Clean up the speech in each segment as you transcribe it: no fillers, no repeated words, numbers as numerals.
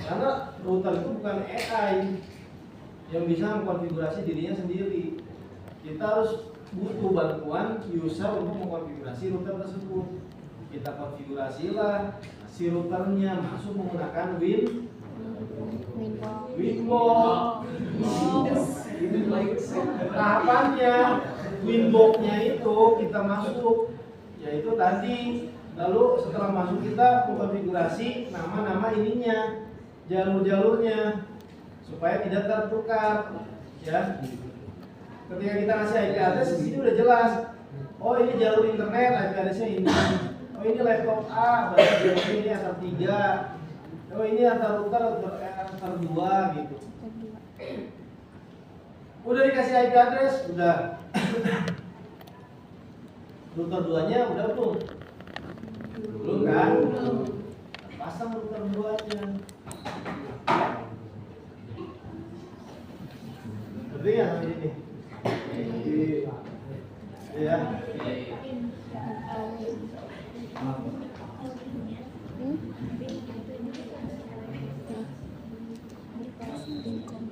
Karena router itu bukan AI yang bisa mengkonfigurasi dirinya sendiri. Kita harus butuh bantuan user untuk mengkonfigurasi router tersebut. Kita konfigurasilah si routernya masuk menggunakan Winbox. Tahapannya Winbox-nya itu kita masuk, yaitu tadi. Lalu setelah masuk kita mengkonfigurasi nama-nama ininya, jalur-jalurnya supaya tidak tertukar, ya. Ketika kita ngasih IP address di sini udah jelas. Oh, ini jalur internet, IP address-nya ini. Oh, ini laptop A, berarti jalur ini antar 3. Oh, ini antar router antar 2 gitu. Udah dikasih IP address, udah. Router 2-nya udah belum? Belum kan? Pasang router 2-nya. Ngerti ya sampai ini? Iya.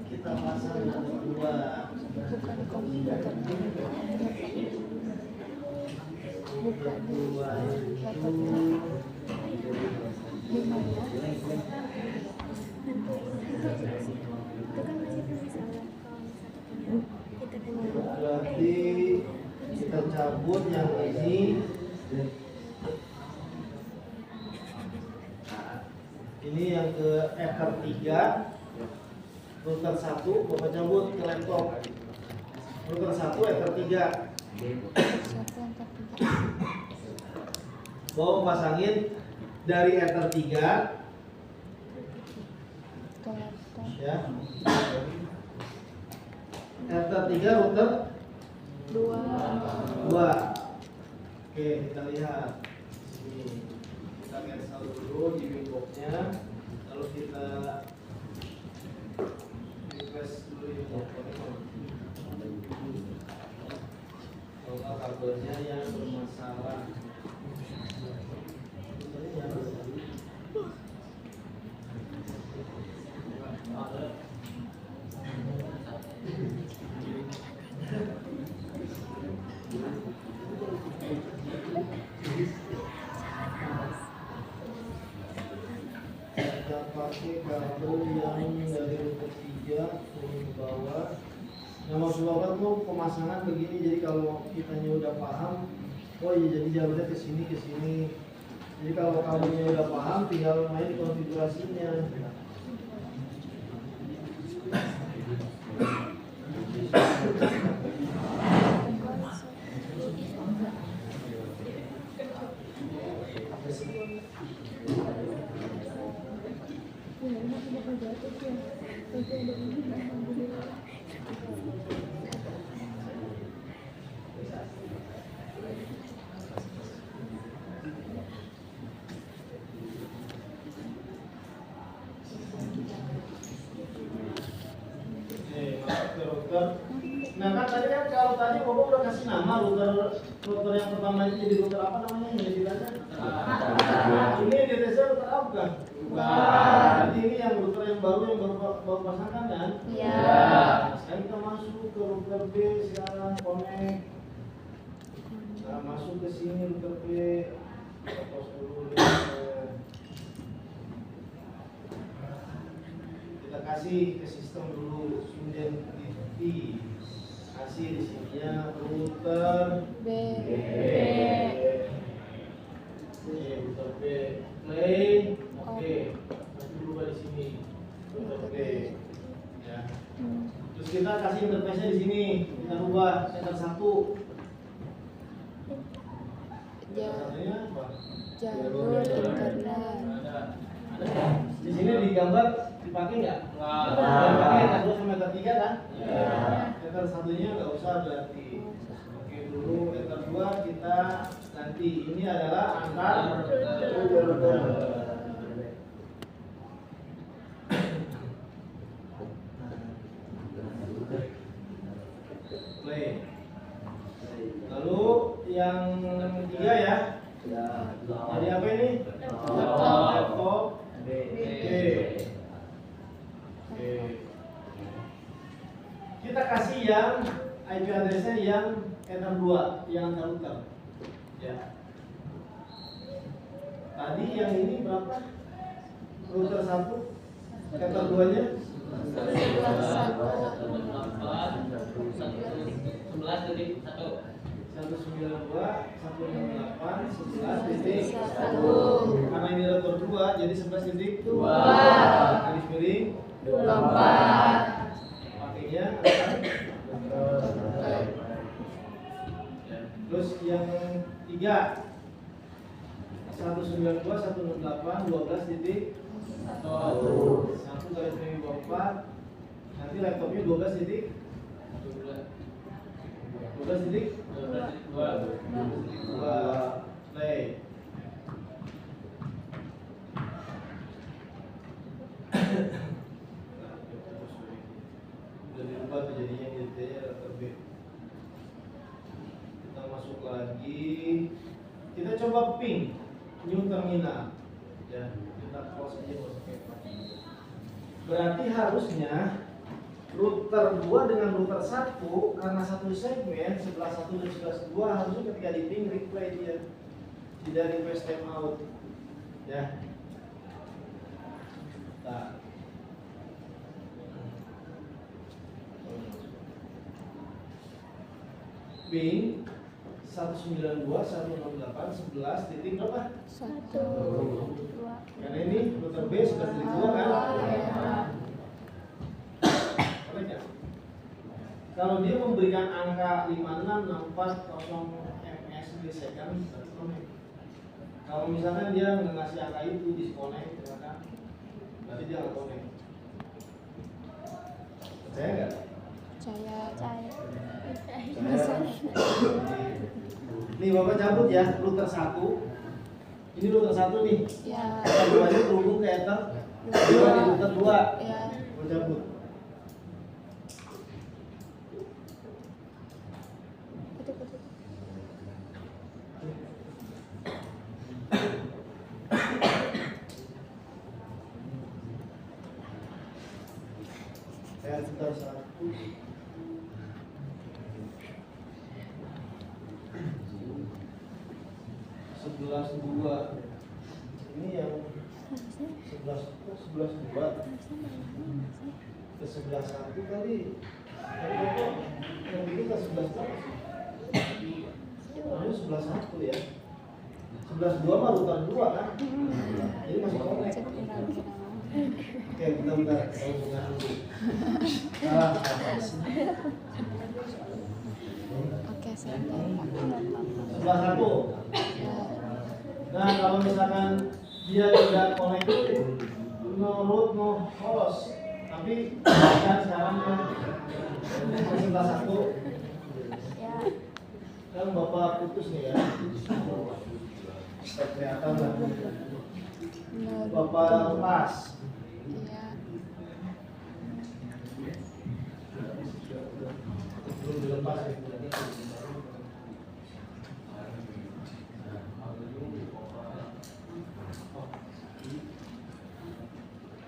Kita pasang yang kedua. Berarti kita cabut yang ini. Ini yang ke Ether 3. Router 1 Bapak cabut ke laptop. Router 1 Ether 3. Bapak pasangin dari Ether 3 ya. Ether 3 router 2. Oke, kita lihat sini. Kita cancel dulu di Winbox-nya. Lalu kita request dulu Winbox-nya. Kalau kabelnya yang bermasalah. Kita pakai kabel yang dari router 3 ke bawah. Nah, maksud Bapak tuh pemasangan begini, jadi kalau kitanya udah paham, oh iya jadi jalurnya ke sini. Jadi kalau kabelnya udah paham, tinggal main konfigurasinya. Nah kan tadi kan kalau tadi Bapak udah kasih nama router yang pertama ini jadi router apa namanya ini ceritanya? Ini DTC router apa bukan? Jadi ini yang router yang baru pasangkan kan? Iya. Sekarang kita masuk ke router B sekarang connect. Nah, masuk ke sini router B. Kita pause dulu. Kita kasih ke sistem dulu identity. Kasih di sininya router B. Router B play. Oke. Masih dulu di sini router B. Ya. Terus kita kasih interface-nya di sini. Kita ubah Ether 1. Satunya apa? Jalur internet. Ada. Di sini digambar dipakai nggak? Dipakai Ether 2 sama Ether 3 kan? Iya. Ether 1-nya nggak usah berarti. Oke dulu Ether 2 kita ganti. Ini adalah antar router. Play. Lalu yang ketiga ya. Jadi apa ini? Laptop B. yang IP address-nya yang ether 2 yang antar router. Ya. Tadi yang ini berapa? Router 1 ether 2-nya 192.168.11.1. Karena ini router 2 jadi 11.2 garis miring 24. pakainya adalah. Terus yang 3 192.168.12.1 garis miring 24. Nanti laptopnya 12.2 play. Udah dirubah tuh jadinya intinya letter B. Kita masuk lagi. Kita coba ping new terminal. Ya, kita close aja masuk. Berarti harusnya router 2 dengan router 1 karena satu segmen sebelah 1 dan sebelah 2 harusnya ketika di ping replay dia tidak request timeout. Ya. Nah. Ping 192.168.11 titik berapa? 1, 2. Karena ini router B 11.2 kan? Kalau dia memberikan angka 56640 ms per second, kalau misalkan dia ngasih angka itu disconnect, berarti dia nggak connect. Percaya nggak? Percaya. Nih bapak cabut ya router 1. Ini router 1 nih. Ya. Keduanya terhubung ke ether 2 di router 2. Ya. Bapak cabut. Ether 1. Sebelas dua ini yang 11 dua ke 11.1 kali yang ini ke 11 ini 11.1 ya 11.2 mah router 2 kan jadi masih connect. Oke bentar saya hubungan dulu Oke, saya 11.1. Nah kalau misalkan dia tidak connected, no root, no host, tapi kan sekarang kan 11.1 kan bapak putus nih ya, kelihatan lah, bapak lepas. Belum dilepas ya.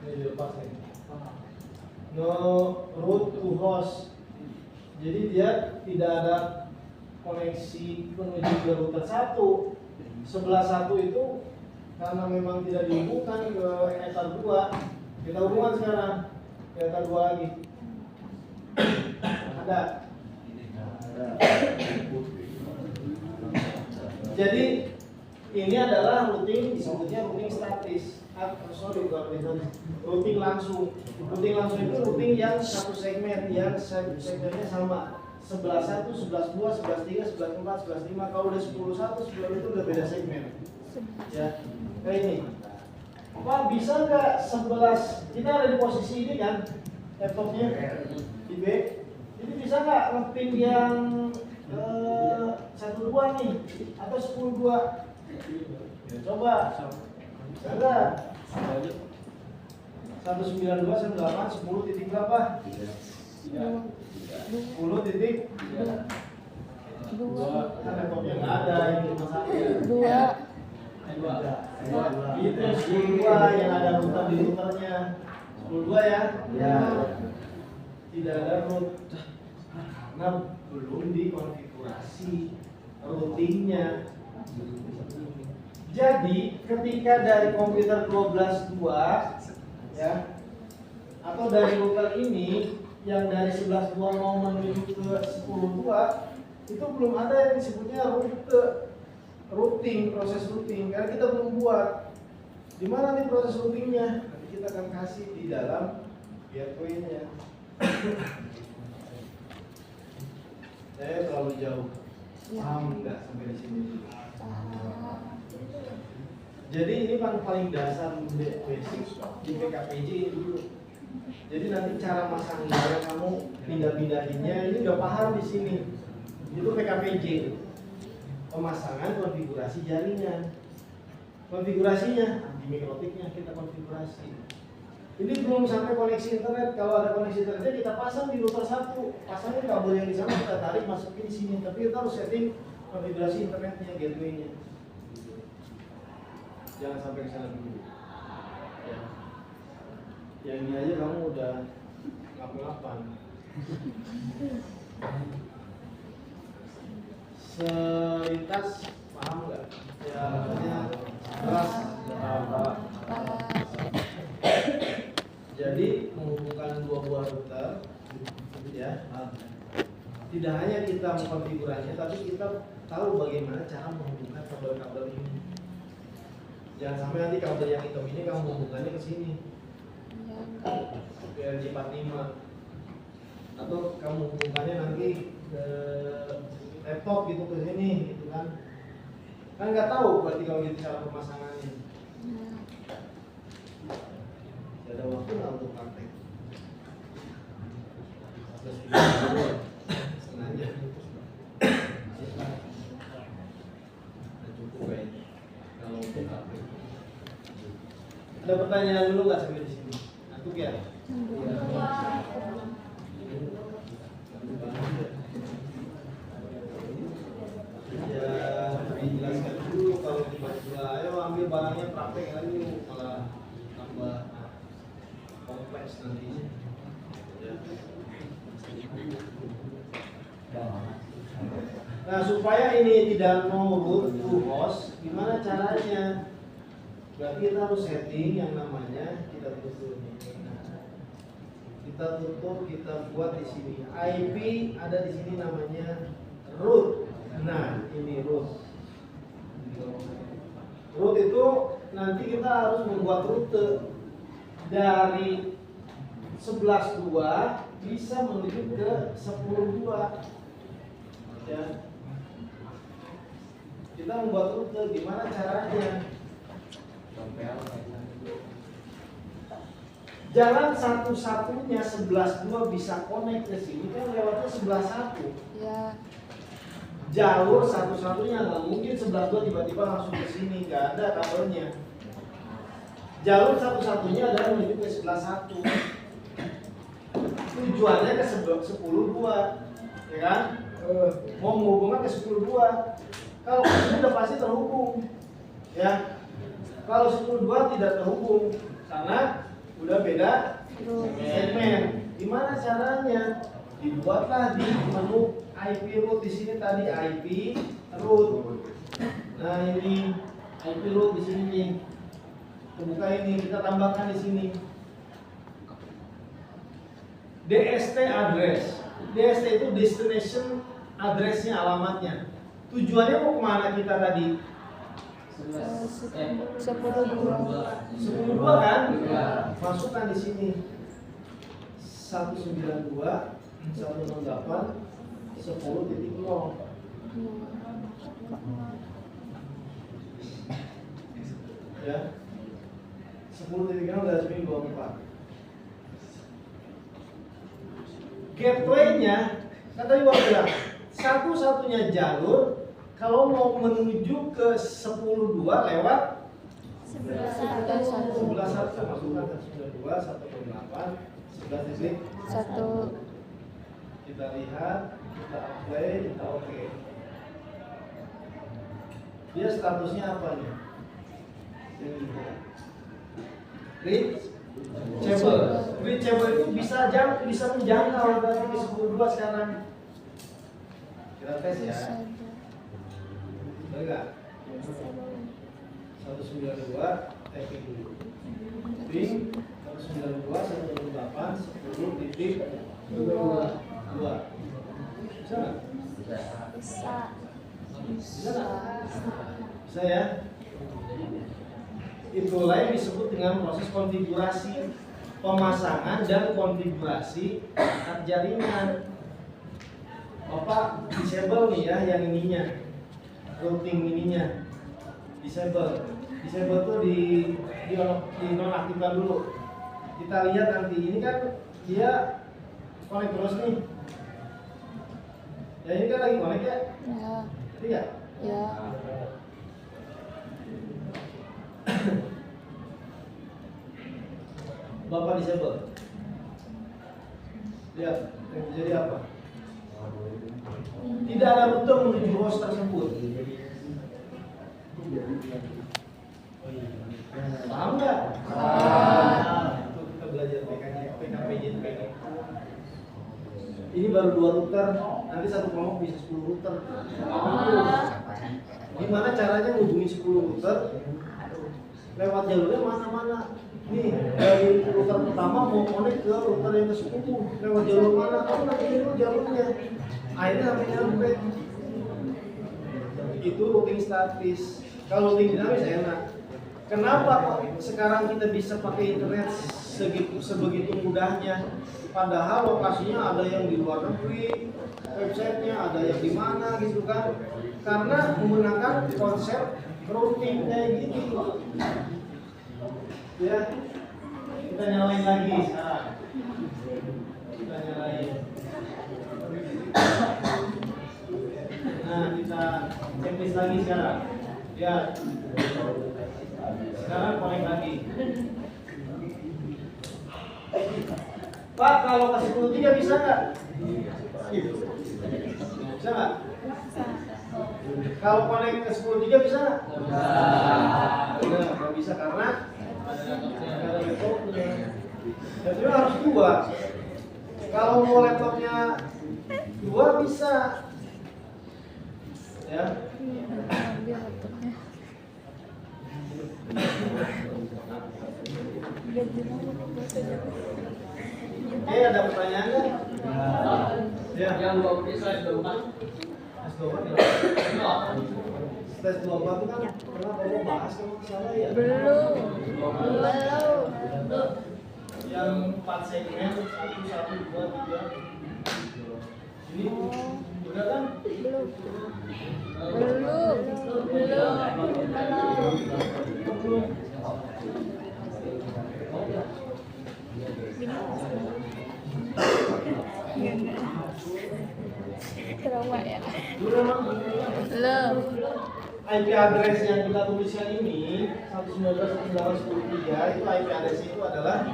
Dilepas nih. No root to host. Jadi dia tidak ada koneksi menuju ke router 1. Sebelah 1 itu karena memang tidak dihubungkan ke ether 2. Kita hubungkan sekarang ke ether 2 lagi. Ada. Jadi ini adalah routing, disebutnya routing statis. Routing langsung. Routing langsung itu routing yang satu segmen, yang segmennya sama. 11.1, 11.2, 11.3, 11.4, 11.5. Kalau udah 10.1, sebelum itu udah beda segmen. Ya, kayak ini. Pak, bisa nggak 11? Kita ada di posisi ini kan, laptopnya di B. Jadi bisa nggak ngeping yang 1.2 nih atau 10.2? Ya, coba. Bisa nggak? 192, 108, 10 titik berapa? 10 titik 2. Kan laptopnya nggak ada, ini cuma 1. 2. Itu 10.2 yang ada router di routernya. 10.2 ya? Ya. Tidak ada root. karena belum dikonfigurasi routingnya. Jadi ketika dari komputer 12.2 ya atau dari router ini yang dari 11.2 mau menuju ke 10.2 itu belum ada yang disebutnya routing, proses routing karena kita belum buat. Di mana nih proses routingnya? Nanti kita akan kasih di dalam gateway-nya. Saya terlalu jauh. Paham nggak sampai di sini? Jadi ini paling dasar basic di PKPJ dulu. Jadi nanti cara masangnya kamu pindah-pindahinnya ini udah paham di sini. Itu PKPJ. Pemasangan konfigurasi jaringan. Konfigurasinya di mikrotiknya kita konfigurasi. Ini belum sampai koneksi internet. Kalau ada koneksi internet kita pasang di router 1. Pasangnya kabel yang di sana kita tarik masukin di sini. Tapi kita harus setting konfigurasi internetnya, gateway-nya. Jangan sampai ke sana dulu. Ya. Yang ini aja kamu udah ngap-ngapan. Selintas paham nggak? Ya, artinya keras. Jadi menghubungkan dua buah router, ya. Tidak hanya kita mengkonfigurasinya, tapi kita tahu bagaimana cara menghubungkan kabel-kabel ini. Jangan sampai nanti kabel yang hitam ini kamu hubungannya ke sini, ke RJ45, atau kamu hubungannya nanti ke laptop gitu ke sini, gitu kan? Kan nggak tahu berarti kalau gitu cara pemasangannya. Ada waktu nggak untuk praktek? Sengaja. Cukup kayaknya. Kalau untuk praktek. Ada pertanyaan dulu nggak sampai di sini? Aku ya. Ya, dijelaskan dulu kalau tiba-tiba, ayo ambil barangnya praktek lagi malah tambah kompleks nantinya. Ya. Nah, supaya ini tidak mau root to host, gimana caranya? Berarti kita harus setting yang namanya kita tutup ini. Kita tutup, kita buat di sini. IP ada di sini namanya root. Nah, ini root. Root itu nanti kita harus membuat rute dari 11.2 bisa menuju ke 10.2. Ya. Kita membuat rute, gimana caranya? Jalan satu-satunya 11.2 bisa connect ke sini kan lewatnya 11.1. Ya. Jalur satu-satunya nggak mungkin 11.2 tiba-tiba langsung ke sini, nggak ada kabelnya. Jalur satu-satunya adalah menuju ke 11.1. Tujuannya ke 10.2, ya kan? Mau menghubungkan ke 10.2. Kalau ke sini udah pasti terhubung, ya. Kalau 10.2 tidak terhubung karena udah beda segmen. Gimana caranya? Dibuatlah di menu IP root di sini tadi IP root. Nah ini IP root di sini nih. Buka ini kita tambahkan di sini. DST address. DST itu destination addressnya, alamatnya. Tujuannya mau kemana kita tadi? 10.2 kan? Masukkan di sini 192 168 10.0. Ya. 10.0 garis miring 24. Gateway-nya kan tadi gua bilang satu-satunya jalur kalau mau menuju ke 10.2 lewat 11.1 masukkan ke 10.2 1.8 11.1. Kita lihat, kita apply, kita oke. Dia statusnya apa nih? Ini read Reachable. Reachable itu bisa menjangkau dari ke 10.2 sekarang. Kita tes ya. Boleh nggak? 192 tapping dulu. Ping 192 128 10 titik 2. Bisa nggak? Bisa. Bisa nggak? Bisa ya. Itulah yang disebut dengan proses konfigurasi, pemasangan dan konfigurasi angkat jaringan. Bapak disable nih ya yang ininya, routing ininya disable. Disable tuh di nonaktifkan dulu. Kita lihat nanti ini kan dia connect terus nih. Ya ini kan lagi connect ya? Ya. Iya. Ya. Bapak disable. Lihat, yang terjadi apa? Tidak ada rute menuju host tersebut. Paham nggak? Itu kita belajar PKPJ. Ini baru 2 router, nanti satu kelompok bisa 10 router. Gimana caranya menghubungi 10 router? Lewat jalurnya mana-mana. Nih, dari router pertama mau connect ke router yang ke-10. Lewat jalur mana? Kamu nanti dulu jalurnya. Akhirnya sampai nyampe. Itu routing statis. Kalau routing dinamis enak. Kenapa kok sekarang kita bisa pakai internet sebegitu mudahnya? Padahal lokasinya ada yang di luar negeri, websitenya ada yang di mana gitu kan? Karena menggunakan konsep routing kayak gitu. Ya, kita nyalain lagi sekarang. Kita nyalain. Nah, kita checklist lagi sekarang. Lihat. Sekarang connect lagi. Pak, kalau kasih 10.3 bisa nggak? Bisa nggak? Kalau connect ke 10.3 bisa nggak? Nggak bisa karena ada laptopnya. Jadi harus 2. Kalau mau laptopnya 2 bisa. Ya. Ambil laptopnya. Ada pertanyaan nggak? Ya. Yang 20 slide 24. Slide 24 itu kan pernah bapak bahas kalau nggak salah ya? Belum. Yang 4 segmen 1, 2, 3. Ini udah kan? Belum. Trauma ya. Belum. IP address yang kita tuliskan ini 119.1.10.3 itu IP address itu adalah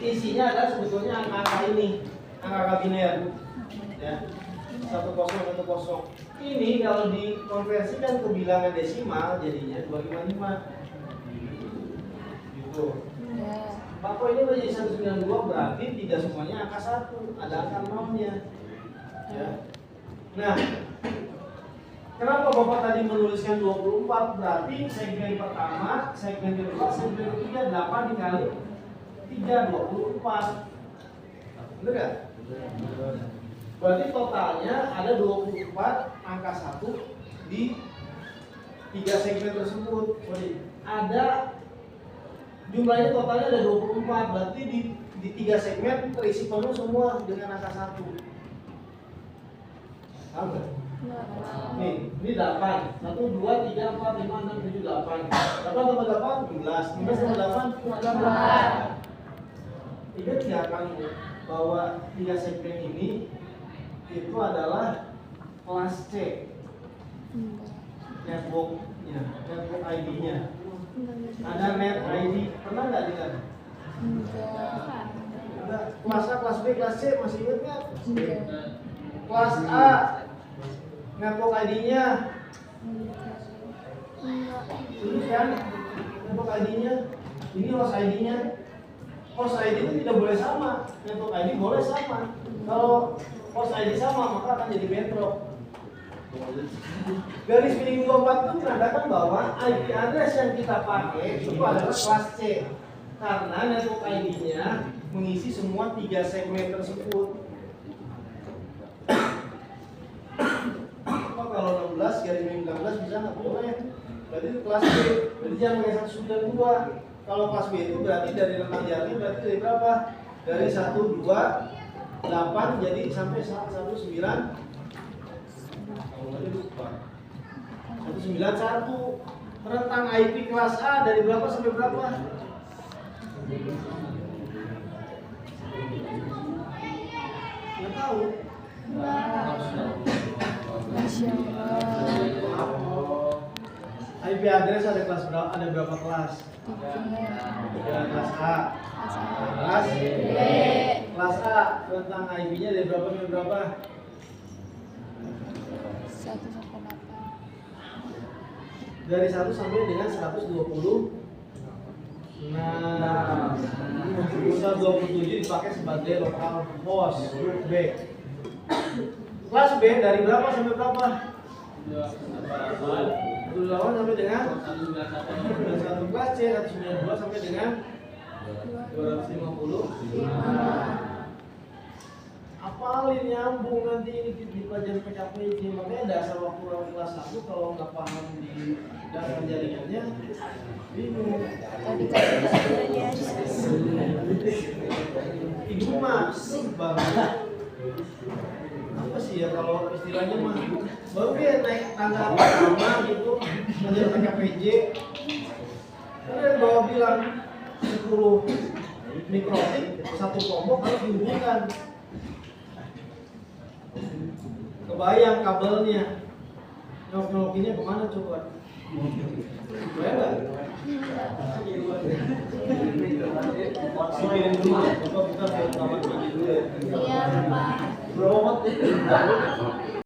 isinya adalah sebetulnya angka ini, angka biner ya, 1010. Ini kalau dikonversikan ke bilangan desimal jadinya 255 gitu. Ya. Pak, kok ini udah jadi 192 berarti tidak semuanya angka 1, ada angka 0-nya ya. Nah, kenapa Bapak tadi menuliskan 24? Berarti segmen pertama, segmen kedua, segmen ketiga 8 dikali 3, 24. Bener gak? Berarti totalnya ada 24 angka 1 di 3 segmen tersebut. Sorry, ada jumlahnya totalnya ada 24. Berarti di 3 segmen terisi penuh semua dengan angka 1. Paham gak? Nih, ini 8. 1, 2, 3, 4, 5, 6, 7, 8. 8 tambah 8, 16. 16 tambah 8, 18. Ingat nggak kamu bahwa 3 segmen ini itu adalah kelas C, networknya, network ID-nya. Ada net ID, pernah nggak lihat? Ada kelas A, kelas B, kelas C, masih ingat nggak? Kelas A, network ID-nya, ini kan network ID-nya. Ini host ID-nya. Host ID itu tidak boleh sama. Network ID boleh sama. Kalau host ID sama maka akan jadi bentrok. Garis miring 24 itu menandakan bahwa IP address yang kita pakai itu adalah kelas C. Karena network ID-nya mengisi semua 3 segmen tersebut. Oh, kalau 16 garis miring 16 bisa nggak boleh? Berarti itu kelas B. Berarti jangan pakai 192. Kalau kelas B itu berarti dari rentang jaraknya berarti dari berapa? Dari 128 jadi sampai 19. 191. Rentang IP kelas A dari berapa sampai berapa? Nggak tahu. Masya Allah. IP address ada kelas berapa? Ada berapa kelas? 3 kelas A. Kelas B. Kelas A rentang IP-nya dari berapa sampai berapa? 1,8. Dari 1 sampai dengan 120. Nah, 127 dipakai sebagai lokal host group B. Kelas B dari berapa sampai berapa? 128 sampai dengan 1 kelas C 192 sampai dengan 250. Apalin nyambung nanti ini di pelajaran PKPJ. Makanya dasar waktu kelas 1 kalau nggak paham di dasar jaringannya bingung. Tadi kasih aja. Ibu mah banget. Apa sih ya kalau istilahnya mah baru dia naik tangga pertama gitu pelajaran PKPJ. Karena yang bawa bilang 10 mikrotik satu kelompok harus dihubungkan. Kebayang kabelnya, nyolok-nyolokinnya kemana coba? Kebayang nggak? Pikirin dulu, coba kita ke kamar mandi dulu ya. Iya, Pak. Bro,